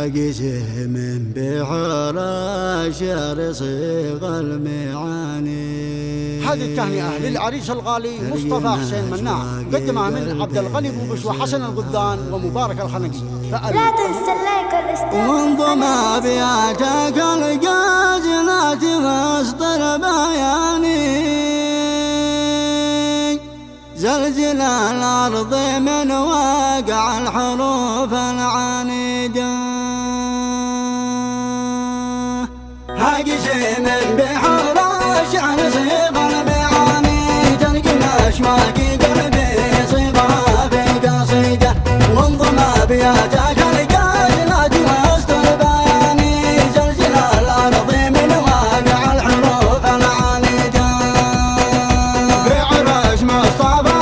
حاجزه من بحر الشعر صيغ المعاني. هذه التهنئة للعريس الغالي مصطفى حسين مناع، قدمها من عبد الغني بوبش وحسن الغذان ومبارك الخنقي. لا تنسى اللايك والاستماع. وانضم ابياتك الجازلات مصدر بياني، زلزل الارض من واقع الحروف العنيدة، هاجس من بحر الشعر صيغ المعاني، تنقل اشواقي قلبي صيغها في قصيدة. وانضم ابياتك الجازلات مصدر بياني، زلزل الارض من واقع الحروف العنيدة، بعرس مصطفى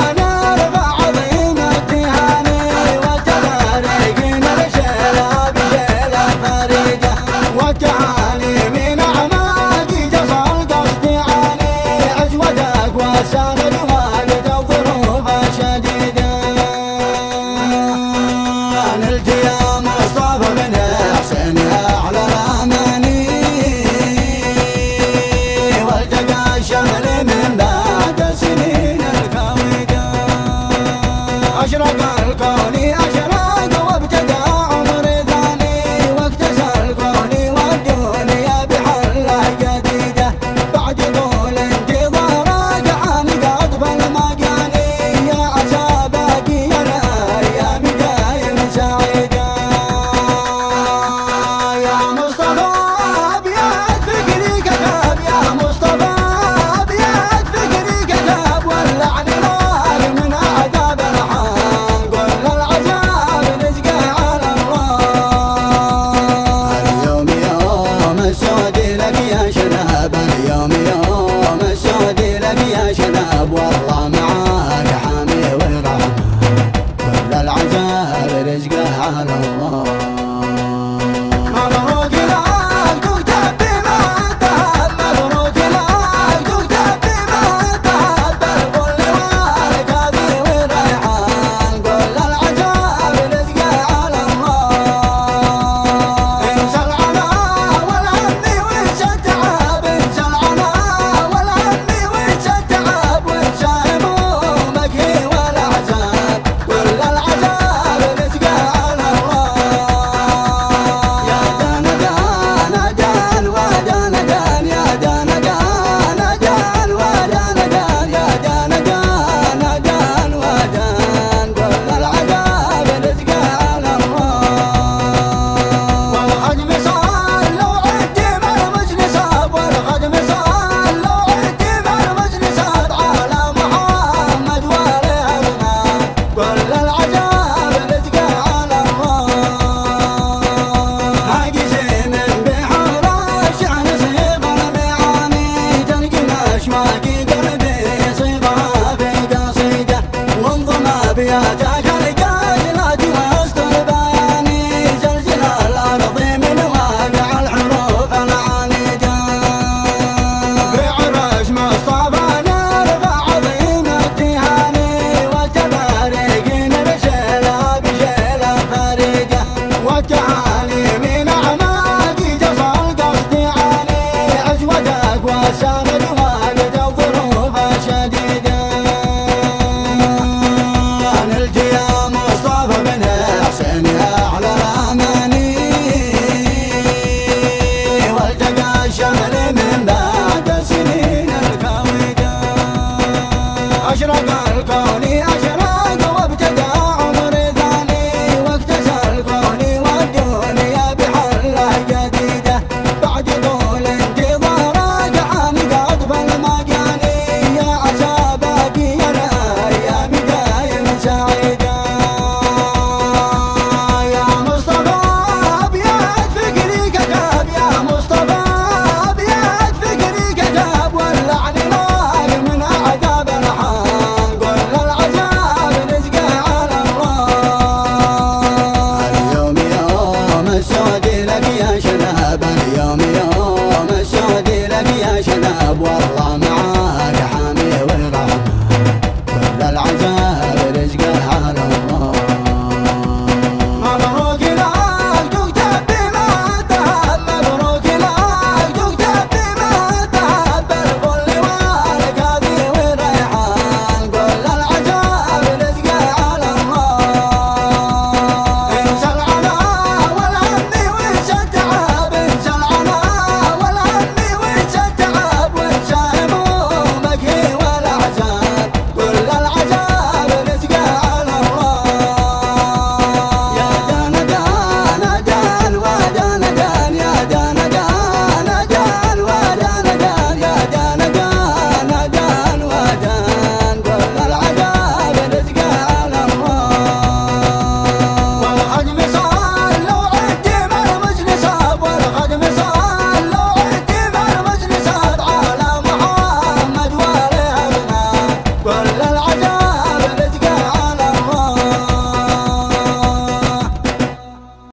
والتعالي من أعماقي تصل قصدي عاني، أجودك وساند وقت الظروف الشديدة. نلت يا مصطفى من حسين أعلى الأماني، والتقى الشمل من بعد سنين الكويدة، أشرق الكون أشرق وابتدى عمر ثاني، واكتسى الكون والدنيا بحلة جديدة، بعد طول انتظارك عن قطف المجاني، يا عسى باقي الأيام دايم سعيدة. يا مصطفى أبيات فكري كتاب، يا مصطفى أبيات فكري كتاب، واللعن نار من عذاب الحال، كل العذاب رزقه على الله. اليوم يوم السعد لك يا شباب، اليوم يوم السعد لك يا شباب، والله معاك حامي ورحمة، كل العذاب رزقه على الله.